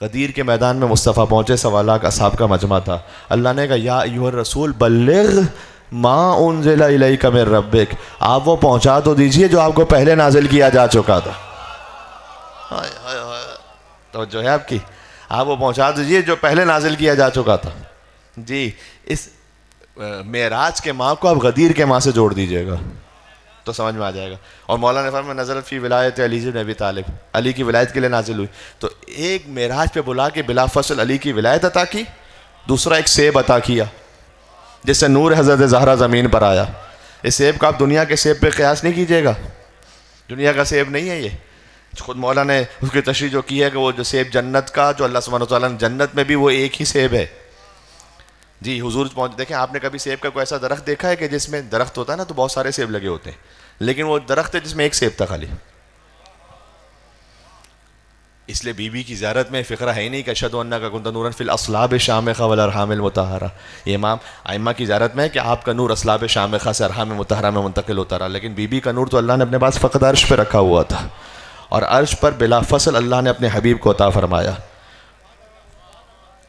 غدیر کے میدان میں مصطفیٰ پہنچے، 1.25 اصحاب کا مجمع تھا۔ اللہ نے کہا یا ایھا الرسول بلغ ما انزل الیک من ربک، آپ وہ پہنچا تو دیجئے جو آپ کو پہلے نازل کیا جا چکا تھا۔ تو جو ہے آپ کی، آپ وہ پہنچا دیجئے جو پہلے نازل کیا جا چکا تھا۔ جی، اس معراج کے ماں کو آپ غدیر کے ماں سے جوڑ دیجئے گا تو سمجھ میں آ جائے گا۔ اور مولانا نے فرمایا نزلت فی ولایت علی بن ابی طالب، علی کی ولایت کے لیے نازل ہوئی۔ تو ایک معراج پہ بلا کے بلا فصل علی کی ولایت عطا کی، دوسرا ایک سیب عطا کیا جس سے نور حضرت زہرا زمین پر آیا۔ اس سیب کا آپ دنیا کے سیب پہ قیاس نہیں کیجیے گا، دنیا کا سیب نہیں ہے یہ۔ خود مولانا نے اس کی تشریح جو کی ہے کہ وہ جو سیب جنت کا، جو اللہ سبحانہ وتعالیٰ نے جنت میں بھی وہ ایک ہی سیب ہے۔ جی حضور پہنچ، دیکھیں آپ نے کبھی سیب کا کوئی ایسا درخت دیکھا ہے کہ جس میں درخت ہوتا ہے نا تو بہت سارے سیب لگے ہوتے ہیں، لیکن وہ درخت ہے جس میں ایک سیب تھا خالی۔ اس لیے بی بی کی زیارت میں فقرہ ہے ہی نہیں کہ اشہد انک کنت نورا فی الاصلاب الشامخہ والارحام المطہرہ۔ یہ امام ائمہ کی زیارت میں ہے کہ آپ کا نور اصلاب شامخہ سے ارحام مطہرہ میں منتقل ہوتا رہا، لیکن بی بی کا نور تو اللہ نے اپنے پاس فقط عرش پہ رکھا ہوا تھا، اور عرش پر بلا فصل اللہ نے اپنے حبیب کو عطا فرمایا۔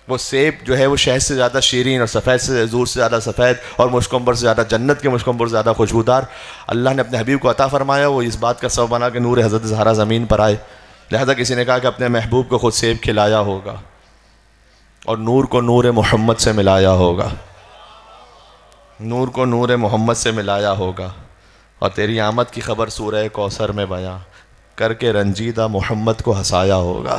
وہ سیب جو ہے وہ شہد سے زیادہ شیرین، اور سفید سے زور سے زیادہ سفید، اور مشکمبر سے زیادہ، جنت کے مشکمبر سے زیادہ خوشبودار اللہ نے اپنے حبیب کو عطا فرمایا۔ وہ اس بات کا سبب بنا کہ نور حضرت زہرا زمین پر آئے، لہذا کسی نے کہا کہ اپنے محبوب کو خود سیب کھلایا ہوگا اور نور کو نور محمد سے ملایا ہوگا، نور کو نور محمد سے ملایا ہوگا، اور تیری آمد کی خبر سورہ کوثر میں بیاں کر کے رنجیدہ محمد کو ہنسایا ہوگا،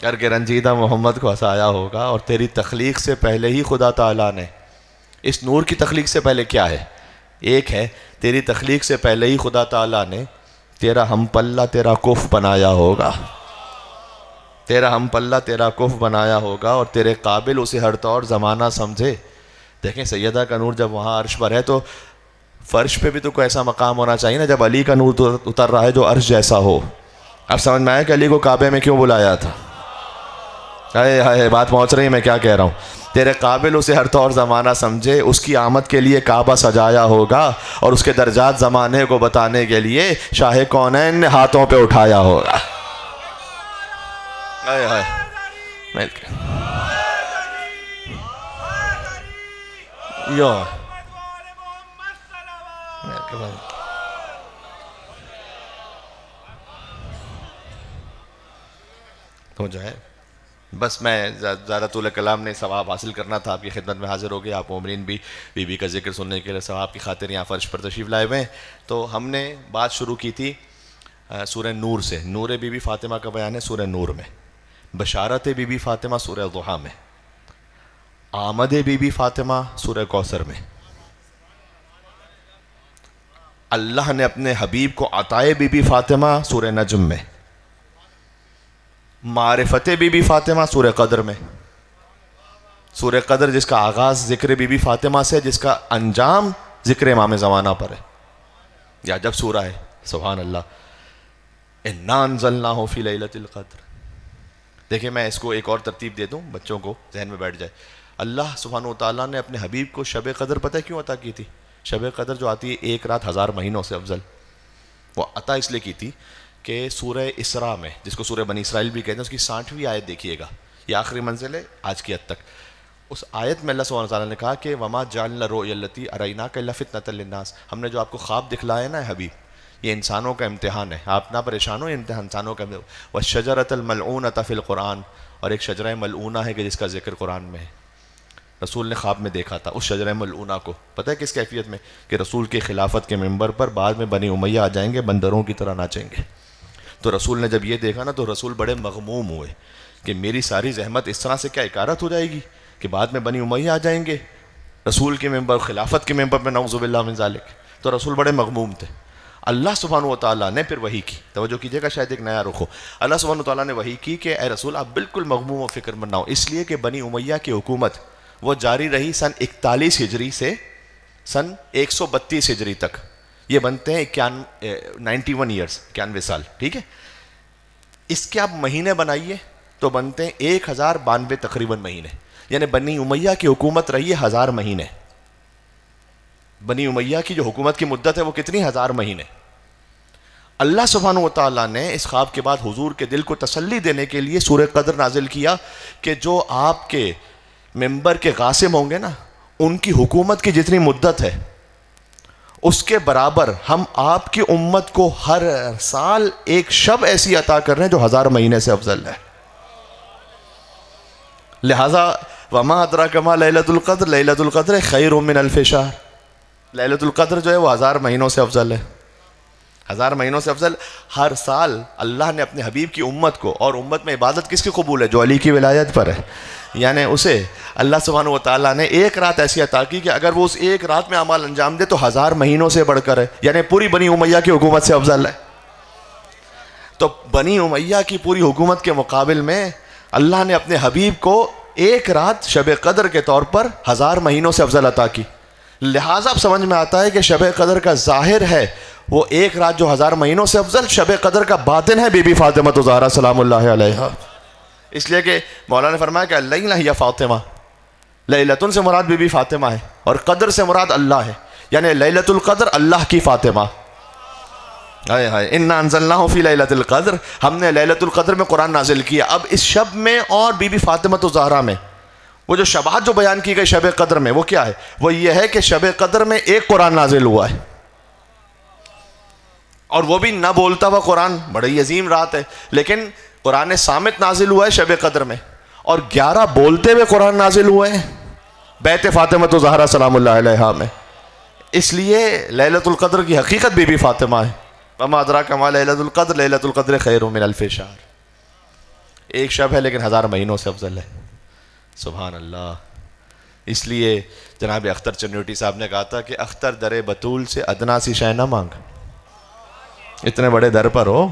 کر کے رنجیدہ محمد کو ہنسایا ہوگا۔ اور تیری تخلیق سے پہلے ہی خدا تعالیٰ نے، اس نور کی تخلیق سے پہلے کیا ہے؟ ایک ہے تیری تخلیق سے پہلے ہی خدا تعالیٰ نے تیرا ہم پلہ تیرا کف بنایا ہوگا، تیرا ہم پلہ تیرا کف بنایا ہوگا، اور تیرے قابل اسے ہر طور زمانہ سمجھے۔ دیکھیں سیدہ کا نور جب وہاں عرش پر ہے تو فرش پہ بھی تو کوئی ایسا مقام ہونا چاہیے نا جب علی کا نور اتر رہا ہے جو عرش جیسا ہو۔ اب سمجھ میں آیا کہ علی کو کعبے میں کیوں بلایا تھا؟ ہائے بات پہنچ رہی ہے میں کیا کہہ رہا ہوں؟ تیرے قابل اسے ہر طور زمانہ سمجھے، اس کی آمد کے لیے کعبہ سجایا ہوگا، اور اس کے درجات زمانے کو بتانے کے لیے شاہ کونین نے ہاتھوں پہ اٹھایا ہوگا۔ مل کے تو جو ہے بس میں زیادہ طول کلام نے ثواب حاصل کرنا تھا، آپ کی خدمت میں حاضر ہو گئے۔ آپ مومنین بھی بی بی کا ذکر سننے کے لیے ثواب کی خاطر یہاں فرش پر تشریف لائے ہوئے ہیں۔ تو ہم نے بات شروع کی تھی سورہ نور سے۔ نور بی بی فاطمہ کا بیان ہے سورہ نور میں، بشارت بی بی فاطمہ سورہ ضحیٰ میں، آمد بی بی فاطمہ سورہ کوثر میں، اللہ نے اپنے حبیب کو عطائے بی بی فاطمہ سورہ نجم میں، معرفت بی بی فاطمہ سورہ قدر میں۔ سورہ قدر جس کا آغاز ذکر بی بی فاطمہ سے، جس کا انجام ذکر امام زمانہ پر ہے، یا جب سورہ ہے سبحان اللہ اِنَّا أَنزَلْنَاهُ فِي لَيْلَةِ الْقَدْرِ۔ دیکھیں میں اس کو ایک اور ترتیب دے دوں بچوں کو ذہن میں بیٹھ جائے۔ اللہ سبحانہ وتعالیٰ نے اپنے حبیب کو شب قدر پتہ کیوں عطا کی تھی؟ شب قدر جو آتی ہے ایک رات 1000 مہینوں سے افضل، وہ عطا اس لیے کی تھی کہ سورہ اسراء میں، جس کو سورہ بنی اسرائیل بھی کہتے ہیں، اس کی 60ویں آیت دیکھیے گا، یہ آخری منزل ہے آج کی حد تک۔ اس آیت میں اللہ سبحانہ وتعالیٰ نے کہا کہ وَمَا جَعَلْنَا الرُّؤْيَا الَّتِي أَرَيْنَاكَ إِلَّا فِتْنَةً لِلنَّاسِ، ہم نے جو آپ کو خواب دکھلایا نا حبیب، یہ انسانوں کا امتحان ہے، آپ نہ پریشان ہو، یہ امتحان انسانوں کا۔ وَالشَّجَرَةَ الْمَلْعُونَةَ فِي الْقُرْآنِ، اور ایک شجرہ ملعونہ ہے کہ جس کا ذکر قرآن میں ہے، رسول نے خواب میں دیکھا تھا اس شجرہ ملعونہ کو۔ پتہ ہے کس کیفیت میں؟ کہ رسول کے خلافت کے منبر پر بعد میں بنی امیہ آ جائیں گے، بندروں کی طرح ناچیں گے۔ تو رسول نے جب یہ دیکھا نا تو رسول بڑے مغموم ہوئے کہ میری ساری زحمت اس طرح سے کیا اکارت ہو جائے گی کہ بعد میں بنی امیہ آ جائیں گے رسول کے منبر، خلافت کے منبر میں، نعوذ باللہ من ذالک۔ تو رسول بڑے مغموم تھے۔ اللہ سبحانہ وتعالیٰ نے پھر وحی کی، توجہ کیجیے گا شاید ایک نیا رخ ہو۔ اللہ سبحانہ وتعالیٰ نے وحی کی کہ اے رسول آپ بالکل مغموم و فکر مند نہ ہو، اس لیے کہ بنی امیہ کی حکومت وہ جاری رہی سن 41 ہجری سے سن 132 ہجری تک، یہ بنتے ہیں 91 ایئرس، 91 سال، ٹھیک ہے۔ اس کے آپ مہینے بنائیے تو بنتے ہیں 1092 تقریباً مہینے، یعنی بنی امیہ کی حکومت رہی ہے 1000 مہینے۔ بنی امیہ کی جو حکومت کی مدت ہے وہ کتنی؟ 1000 مہینے۔ اللہ سبحانہ و تعالیٰ نے اس خواب کے بعد حضور کے دل کو تسلی دینے کے لیے سورہ قدر نازل کیا کہ جو آپ کے ممبر کے قاسم ہوں گے نا، ان کی حکومت کی جتنی مدت ہے اس کے برابر ہم آپ کی امت کو ہر سال ایک شب ایسی عطا کر رہے ہیں جو 1000 مہینے سے افضل ہے. لہذا وما ادراک ما لیلۃ القدر، لیلۃ القدر خیر من الف شہر. لیلۃ القدر جو ہے وہ 1000 مہینوں سے افضل ہے. 1000 مہینوں سے افضل. ہر سال اللہ نے اپنے حبیب کی امت کو، اور امت میں عبادت کس کی قبول ہے؟ جو علی کی ولایت پر ہے. یعنی اسے اللہ سبحانہ و تعالیٰ نے ایک رات ایسی عطا کی کہ اگر وہ اس ایک رات میں اعمال انجام دے تو 1000 مہینوں سے بڑھ کر ہے. یعنی پوری بنی امیہ کی حکومت سے افضل ہے. تو بنی امیہ کی پوری حکومت کے مقابل میں اللہ نے اپنے حبیب کو ایک رات شب قدر کے طور پر 1000 مہینوں سے افضل عطا کی. لہٰذا اب سمجھ میں آتا ہے کہ شب قدر کا ظاہر ہے وہ ایک رات جو 1000 مہینوں سے افضل، شب قدر کا باطن ہے بی بی فاطمہ الزہرا سلام اللہ علیہا. اس لیے کہ مولا نے فرمایا کہ اللیلہ ہی فاطمہ، لیلۃ سے مراد بی بی فاطمہ ہے اور قدر سے مراد اللہ ہے. یعنی لیلۃ القدر اللہ کی فاطمہ. ہائے ہائے انا انزلناہ فی لیلۃ القدر، ہم نے لیلۃ القدر میں قرآن نازل کیا. اب اس شب میں اور بی بی فاطمہ الزہرا میں وہ جو شباہت جو بیان کی گئی شب قدر میں، وہ کیا ہے؟ وہ یہ ہے کہ شب قدر میں ایک قرآن نازل ہوا ہے، اور وہ بھی نہ بولتا ہوا قرآن. بڑی عظیم رات ہے، لیکن قرآن صامت نازل ہوا ہے شب قدر میں، اور 11 بولتے ہوئے قرآن نازل ہوئے ہیں بیت فاطمہ الزہرا سلام اللہ علیہا میں. اس لیے لیلۃ القدر کی حقیقت بی بی فاطمہ ہے. وما ادراک ما لیلۃ القدر، لیلۃ القدر خیر من الف شہر. ایک شب ہے لیکن 1000 مہینوں سے افضل ہے. سبحان اللہ. اس لیے جناب اختر چنوٹی صاحب نے کہا تھا کہ اختر در بطول سے ادنا سی شے نہ مانگ. اتنے بڑے در پر ہو،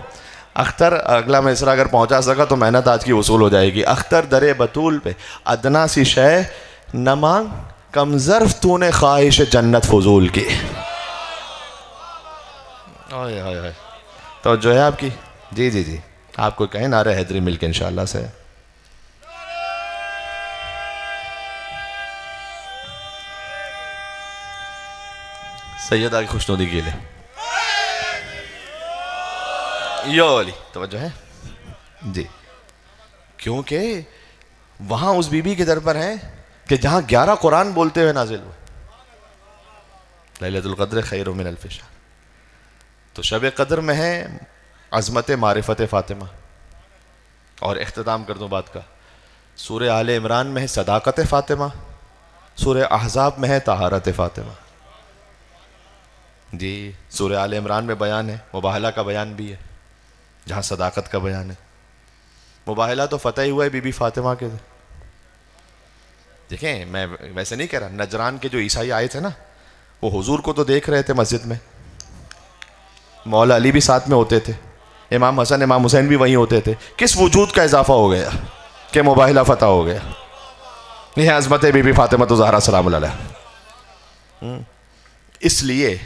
اختر اگلا مصرع اگر پہنچا سکا تو محنت آج کی وصول ہو جائے گی. اختر در بطول پہ ادنا سی شے نہ مانگ، کم ظرف تو نے خواہش جنت فضول کی. تو جو ہے آپ کی جی آپ کو کہیں نعرہ حیدری مل کے انشاءاللہ سے. سیدہ کی خوشنودی کے لیے یو علی توجہ ہے جی، کیونکہ وہاں اس بی بی کے در پر ہے کہ جہاں 11 قرآن بولتے ہوئے نازل ہوئے. لیلۃ القدر خیر من الف شہر. تو شب قدر میں ہے عظمت معرفت فاطمہ. اور اختتام کر دوں بات کا، سورہ آل عمران میں ہے صداقت فاطمہ، سورہ احزاب میں ہے طہارت فاطمہ. جی سورہ آل عمران میں بیان ہے، مباہلہ کا بیان بھی ہے جہاں صداقت کا بیان ہے. مباہلہ تو فتح ہی ہوا ہے بی بی فاطمہ کے. دیکھیں میں ویسے نہیں کہہ رہا، نجران کے جو عیسائی آئے تھے نا، وہ حضور کو تو دیکھ رہے تھے مسجد میں، مولا علی بھی ساتھ میں ہوتے تھے، امام حسن امام حسین بھی وہیں ہوتے تھے. کس وجود کا اضافہ ہو گیا کہ مباہلہ فتح ہو گیا؟ یہ عظمت بی بی فاطمہ الزہرا سلام اللہ علیہا. اس لیے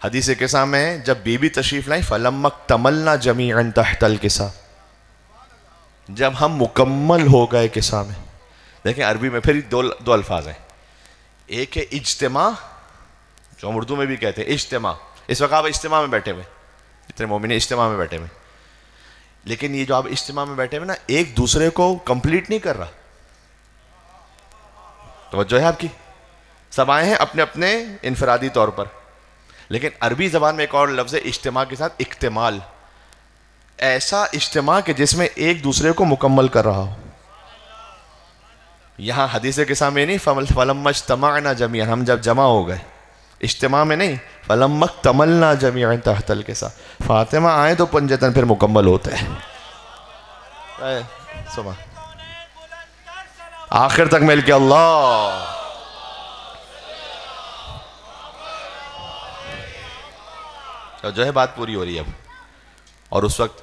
حدیث قصہ میں جب بی بی تشریف لائیں فَلَمَّا اكْتَمَلْنَا جَمِيعًا تَحْتَ الْكِسَى، جب ہم مکمل ہو گئے قصہ میں. دیکھیں عربی میں پھر دو الفاظ ہیں، ایک ہے اجتماع جو ہم اردو میں بھی کہتے ہیں اجتماع. اس وقت آپ اجتماع میں بیٹھے ہوئے، اتنے مومنین اجتماع میں بیٹھے ہوئے، لیکن یہ جو آپ اجتماع میں بیٹھے ہوئے نا، ایک دوسرے کو کمپلیٹ نہیں کر رہا. توجہ ہے آپ کی؟ سب آئے ہیں اپنے اپنے انفرادی طور پر، لیکن عربی زبان میں ایک اور لفظ ہے اجتماع کے ساتھ اکتمال. ایسا اجتماع کہ جس میں ایک دوسرے کو مکمل کر رہا ہو. یہاں حدیث قصہ میں نہیں فَلَمَّا اجْتَمَعْنَا جَمِيعًا، ہم جب جمع ہو گئے، اجتماع میں نہیں فَلَمَّا اكْتَمَلْنَا جَمِيعًا تَحْتَ الْكِسَى. فاطمہ آئے تو پنجتن پھر مکمل ہوتے ہیں. آخر تک مل کے اللہ جو ہے بات پوری ہو رہی ہے اب. اور اس وقت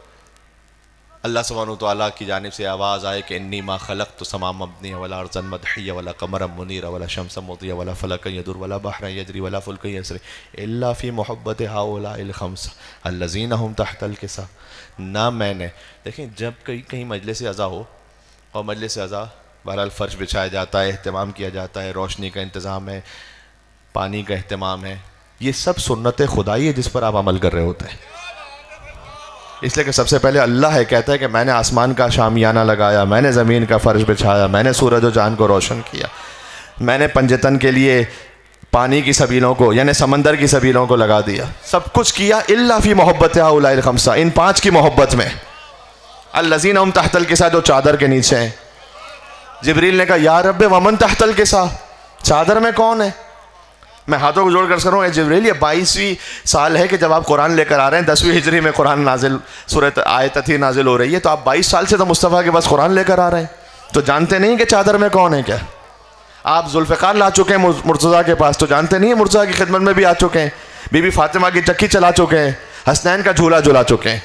اللہ سبحانہ وتعالیٰ کی جانب سے آواز آئے کہ انی ما خلقت سما مبنی ولا ارضا مدحیہ ولا قمرا منیرا ولا شمسا مضیہ ولا فلکا یدور ولا بحرا یجری ولا فلکا یسری الا فی محبت ہؤلاء الخمس الذین هم تحت الکسا. نہ میں نے، دیکھیں جب کہیں مجلس عزا ہو، اور مجلس عزا بہرحال فرش بچھایا جاتا ہے، اہتمام کیا جاتا ہے، روشنی کا انتظام ہے، پانی کا اہتمام ہے، یہ سب سنت خدائی ہے جس پر آپ عمل کر رہے ہوتے ہیں. اس لیے کہ سب سے پہلے اللہ ہے، کہتا ہے کہ میں نے آسمان کا شامیانہ لگایا، میں نے زمین کا فرش بچھایا، میں نے سورج و چاند کو روشن کیا، میں نے پنجتن کے لیے پانی کی سبیلوں کو یعنی سمندر کی سبیلوں کو لگا دیا، سب کچھ کیا الا فی محبت ہؤلاء الخمسہ، ان 5 کی محبت میں۔ الذین هم تحت الکساء، جو چادر کے نیچے ہیں۔ جبریل نے کہا یا رب ومن تحت الکساء، چادر میں کون ہے؟ میں ہاتھوں کو جوڑ کر کروں، اے جبریل یہ 22ویں سال ہے کہ جب آپ قرآن لے کر آ رہے ہیں، 10ویں ہجری میں قرآن نازل سورۃ آیت تھی نازل ہو رہی ہے، تو آپ 22 سال سے تو مصطفیٰ کے پاس قرآن لے کر آ رہے ہیں، تو جانتے نہیں کہ چادر میں کون ہے کیا؟ آپ ذوالفقار لا چکے ہیں مرتضیٰ کے پاس، تو جانتے نہیں ہیں مرتضیٰ کی خدمت میں بھی آ چکے ہیں، بی بی فاطمہ کی چکی چلا چکے ہیں، حسنین کا جھولا جھلا چکے ہیں،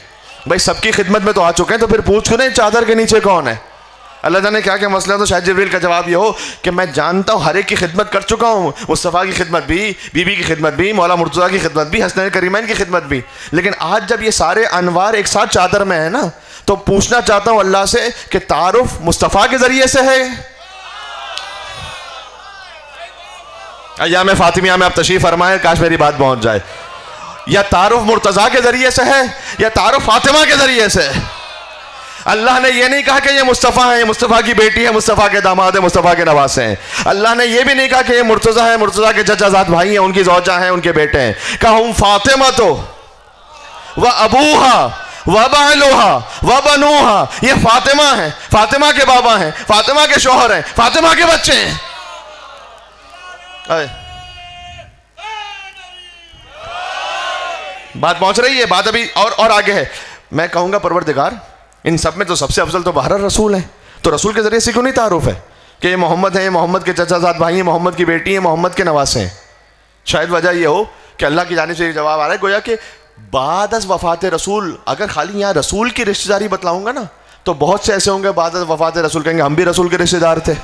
بھائی سب کی خدمت میں تو آ چکے ہیں، تو پھر پوچھ کیوں نہیں چادر کے نیچے کون ہے؟ اللہ جانے کیا کہ مسئلہ، تو شاید جبریل کا جواب یہ ہو کہ میں جانتا ہوں ہر ایک کی خدمت کر چکا ہوں، مصطفیٰ کی خدمت بھی، بی بی کی خدمت بھی، مولا مرتضیٰ کی خدمت بھی، حسنین کریمین کی خدمت بھی، لیکن آج جب یہ سارے انوار ایک ساتھ چادر میں ہیں نا، تو پوچھنا چاہتا ہوں اللہ سے کہ تعارف مصطفیٰ کے ذریعے سے ہے؟ ایام فاطمیہ میں آپ تشریف فرمائیں، کاش میری بات پہنچ جائے، یا تعارف مرتضیٰ کے ذریعے سے ہے یا تعارف فاطمہ کے ذریعے سے؟ اللہ نے یہ نہیں کہا کہ یہ مصطفیٰ ہیں، یہ مصطفیٰ کی بیٹی ہے، مصطفیٰ کے داماد ہیں، مصطفیٰ کے نواسے ہیں۔ اللہ نے یہ بھی نہیں کہا کہ یہ مرتضیٰ ہیں، مرتضیٰ کے چچا زاد بھائی ہیں، ان کی زوجہ ہیں، ان کے بیٹے ہیں، کہا ہم فاطمہ تو و ابوہا و بعلوہا و بنوہا، یہ فاطمہ ہیں، فاطمہ کے بابا ہیں، فاطمہ کے شوہر ہیں، فاطمہ کے بچے ہیں۔ بات پہنچ رہی ہے، بات ابھی اور آگے ہے۔ میں کہوں گا پروردگار ان سب میں تو سب سے افضل تو بہرحال رسول ہیں، تو رسول کے ذریعے سے کیوں نہیں تعارف ہے کہ یہ محمد ہیں، یہ محمد کے چچا زاد بھائی ہیں، محمد کی بیٹی ہیں، محمد کے نواسے ہیں؟ شاید وجہ یہ ہو کہ اللہ کی جانب سے یہ جواب آ رہا ہے گویا کہ بعد از وفات رسول، اگر خالی یہاں رسول کی رشتہ داری بتلاؤں گا نا تو بہت سے ایسے ہوں گے بعد از وفات رسول کہیں گے ہم بھی رسول کے رشتہ دار تھے،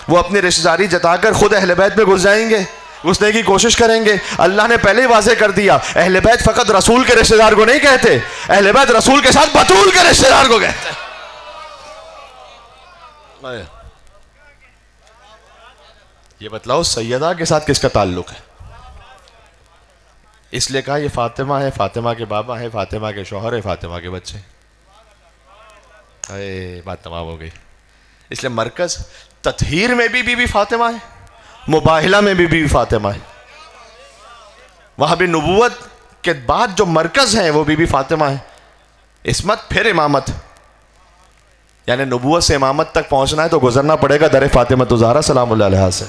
وہ اپنی رشتہ داری جتا کر خود اہل بیت میں گھس جائیں گے، گھسنے کی کوشش کریں گے۔ اللہ نے پہلے ہی واضح کر دیا اہل بیت فقط رسول کے رشتہ دار کو نہیں کہتے، اہل بیت رسول کے ساتھ بطول کے رشتہ دار کو کہتے ہیں۔ یہ بتلاؤ سیدہ کے ساتھ کس کا تعلق ہے؟ اس لیے کہا یہ فاطمہ ہے، فاطمہ کے بابا ہے، فاطمہ کے شوہر ہے، فاطمہ کے بچے۔ بات تمام ہو گئی۔ اس لیے مرکز تطہیر میں بھی بی بی فاطمہ ہے، مباہلہ میں بھی بی بی فاطمہ ہے، وہاں بھی نبوت کے بعد جو مرکز ہے وہ بی بی فاطمہ ہے۔ عصمت پھر امامت، یعنی نبوت سے امامت تک پہنچنا ہے تو گزرنا پڑے گا در فاطمہ الزہرا سلام اللہ علیہا سے،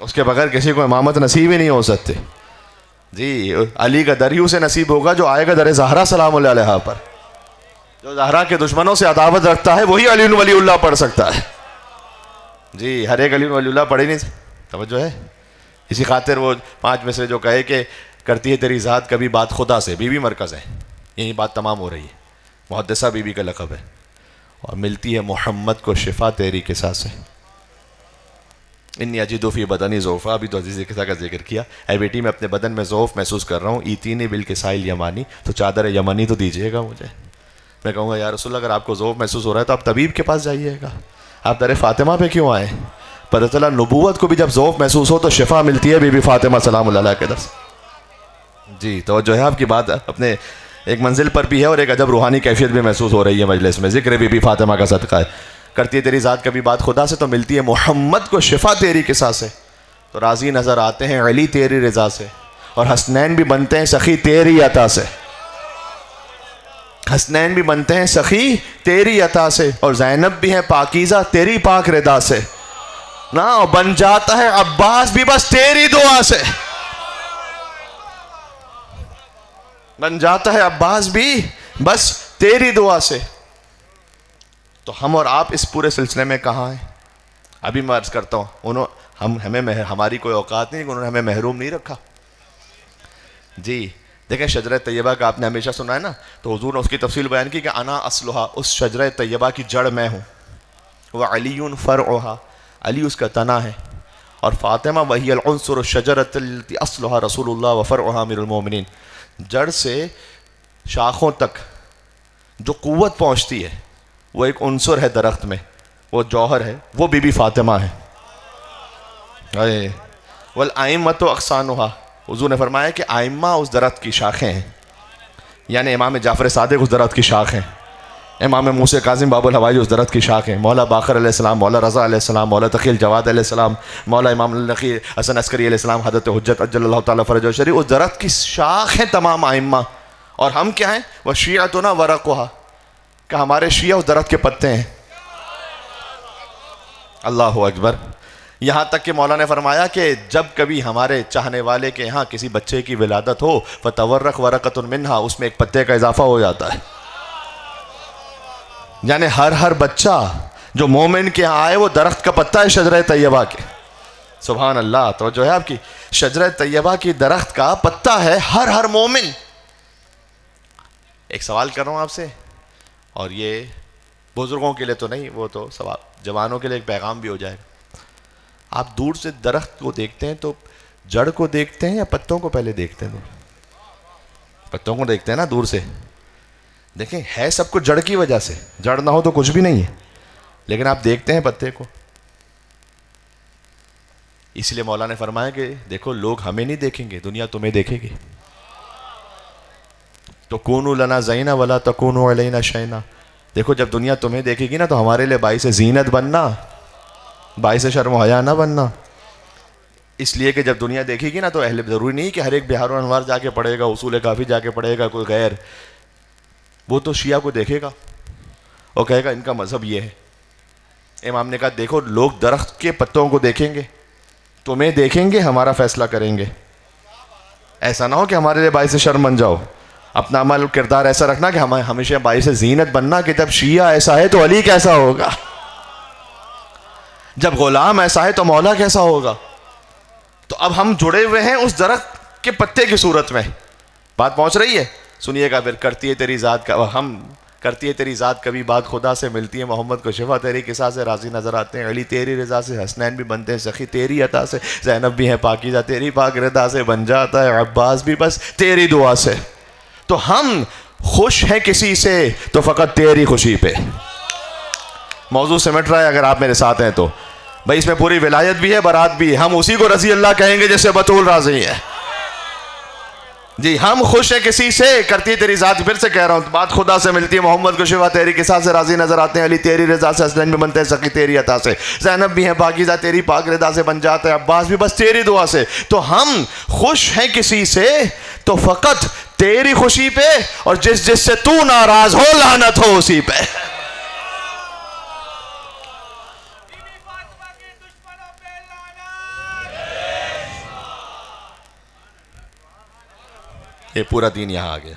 اس کے بغیر کسی کو امامت نصیب ہی نہیں ہو سکتے۔ جی علی کا در یوں سے نصیب ہوگا جو آئے گا در زہرا سلام اللہ علیہا پر، جو زہرا کے دشمنوں سے عداوت رکھتا ہے وہی علی ولی اللہ پڑھ سکتا ہے۔ جی ہر ایک علی ولی اللہ پڑھ ہی نہیں سکتا، توجہ ہے؟ اسی خاطر وہ 5 میں سے جو کہے کہ کرتی ہے تیری ذات کبھی بات خدا سے، بی بی مرکز ہے، یہی بات تمام ہو رہی ہے۔ محدثہ بی بی کا لقب ہے، اور ملتی ہے محمد کو شفا تیری قصہ سے۔ انی اجد فی بدنی ضعفا، ابھی تو عزیز قصہ کا ذکر کیا، اے بیٹی میں اپنے بدن میں ضعف محسوس کر رہا ہوں، ایتینی بالکساء الیمانی، تو چادر یمنی تو دیجیے گا مجھے۔ میں کہوں گا یا رسول اللہ اگر آپ کو ضعف محسوس ہو رہا ہے تو آپ طبیب کے پاس جائیے گا، آپ در فاطمہ پہ کیوں آئے؟ پتہ چلا نبوت کو بھی جب ضعف محسوس ہو تو شفا ملتی ہے بی بی فاطمہ سلام اللہ علیہا کے در سے۔ جی توجہ ہے آپ کی بات اپنے ایک منزل پر بھی ہے، اور ایک عجب روحانی کیفیت بھی محسوس ہو رہی ہے مجلس میں، ذکر بی بی فاطمہ کا صدقہ ہے۔ کرتی ہے تیری ذات کبھی بات خدا سے، تو ملتی ہے محمد کو شفا تیری قصہ سے، تو راضی نظر آتے ہیں علی تیری رضا سے، اور حسنین بھی بنتے ہیں سخی تیری عطا سے، حسنین بھی بنتے ہیں سخی تیری عطا سے، اور زینب بھی ہیں پاکیزہ تیری پاک رضا سے، نا بن جاتا ہے عباس بھی بس تیری دعا سے، بن جاتا ہے عباس بھی بس تیری دعا سے۔ تو ہم اور آپ اس پورے سلسلے میں کہاں ہیں؟ ابھی میں عرض کرتا ہوں ہماری کوئی اوقات نہیں، انہوں نے ہمیں محروم نہیں رکھا۔ جی دیکھیں شجرہ طیبہ کا آپ نے ہمیشہ سنا ہے نا، تو حضور نے اس کی تفصیل بیان کی کہ انا اصلھا، اس شجرہ طیبہ کی جڑ میں ہوں، وعلی فرعھا، علی اس کا تنا ہے، اور فاطمہ وہی العنصر الشجرۃ التی اصلھا رسول اللہ وفرعھا امیر المومنین، جڑ سے شاخوں تک جو قوت پہنچتی ہے وہ ایک عنصر ہے درخت میں، وہ جوہر ہے، وہ بی بی فاطمہ ہے۔ والائمۃ اغصانھا، حضور نے فرمایا کہ ائمہ اس درخت کی شاخیں ہیں، یعنی امام جعفر صادق اس درخت کی شاخ ہیں، امام موسیٰ کاظم باب الحوائج اس درخت کی شاخ ہیں، مولا باقر علیہ السلام، مولا رضا علیہ السلام، مولا تقی الجواد علیہ السلام، مولا امام النقی حسن عسکری علیہ السلام، حضرت حجت عجل اللہ تعالیٰ فرجہ الشریف، اس درخت کی شاخ ہیں تمام ائمہ. اور ہم کیا ہیں؟ وَشِیعَتُنَا وَرَقُهَا، کہ ہمارے شیعہ اس درخت کے پتے ہیں. اللہ اکبر. یہاں تک کہ مولا نے فرمایا کہ جب کبھی ہمارے چاہنے والے کے یہاں کسی بچے کی ولادت ہو فَتَوَرَّقْ وَرَقَةٌ مِّنْهَا، اس میں ایک پتے کا اضافہ ہو جاتا ہے. یعنی ہر بچہ جو مومن کے یہاں آئے وہ درخت کا پتہ ہے شجرہ طیبہ کے. سبحان اللہ. توجہ ہے آپ کی. شجرہ طیبہ کی درخت کا پتہ ہے ہر مومن. ایک سوال کر رہا ہوں آپ سے، اور یہ بزرگوں کے لیے تو نہیں، وہ تو سوال جوانوں کے لیے ایک پیغام بھی ہو جائے گا. آپ دور سے درخت کو دیکھتے ہیں تو جڑ کو دیکھتے ہیں یا پتوں کو پہلے دیکھتے ہیں؟ پتوں کو دیکھتے ہیں نا دور سے. دیکھیں ہے سب کچھ جڑ کی وجہ سے، جڑ نہ ہو تو کچھ بھی نہیں ہے، لیکن آپ دیکھتے ہیں پتے کو. اس لیے مولا نے فرمایا کہ دیکھو لوگ ہمیں نہیں دیکھیں گے، دنیا تمہیں دیکھے گی. تو کونوا لنا زینا ولا تکونوا علینا شینا. دیکھو جب دنیا تمہیں دیکھے گی نا تو ہمارے لیے باعث زینت بننا، باعث شرم و حیا نہ بننا. اس لیے کہ جب دنیا دیکھے گی نا تو اہل ضروری نہیں کہ ہر ایک بہار و انوار جا کے پڑھے گا، اصول کافی جا کے پڑھے گا کوئی غیر. وہ تو شیعہ کو دیکھے گا اور کہے گا ان کا مذہب یہ ہے. امام نے کہا دیکھو لوگ درخت کے پتوں کو دیکھیں گے، تمہیں دیکھیں گے، ہمارا فیصلہ کریں گے. ایسا نہ ہو کہ ہمارے لیے باعث شرم بن جاؤ. اپنا عمل کردار ایسا رکھنا کہ ہمیں ہمیشہ باعث زینت بننا کہ جب شیعہ ایسا ہے تو علی کیسا ہوگا، جب غلام ایسا ہے تو مولا کیسا ہوگا. تو اب ہم جڑے ہوئے ہیں اس درخت کے پتے کی صورت میں. بات پہنچ رہی ہے؟ سنیے گا پھر. کرتی ہے تیری ذات کا ہم کرتی ہے تیری ذات کبھی بات خدا سے، ملتی ہے محمد کو شفا تیری قصہ سے، راضی نظر آتے ہیں علی تیری رضا سے، حسنین بھی بنتے ہیں سخی تیری عطا سے، زینب بھی ہے پاکیزہ تیری پاک رضا سے، بن جاتا ہے عباس بھی بس تیری دعا سے. تو ہم خوش ہیں کسی سے تو فقط تیری خوشی پہ. موضوع سمٹ رہا ہے اگر آپ میرے ساتھ ہیں تو. بھائی اس میں پوری ولایت بھی ہے، برات بھی ہے. ہم اسی کو رضی اللہ کہیں گے جس سے بطول راضی ہے. جی ہم خوش ہیں کسی سے، کرتی ہے تیری ذات، پھر سے کہہ رہا ہوں بات خدا سے، ملتی ہے محمد کو شفا تیری قصہ سے، راضی نظر آتے ہیں علی تیری رضا سے، حسنین بھی بنتے ہیں سخی تیری عطا سے، زینب بھی ہیں پاکیزہ تیری پاک رضا سے، بن جاتا ہے عباس بھی بس تیری دعا سے. تو ہم خوش ہیں کسی سے تو فقط تیری خوشی پہ، اور جس سے تو ناراض ہو لعنت ہو اسی پہ. یہ پورا دین یہاں آ گیا.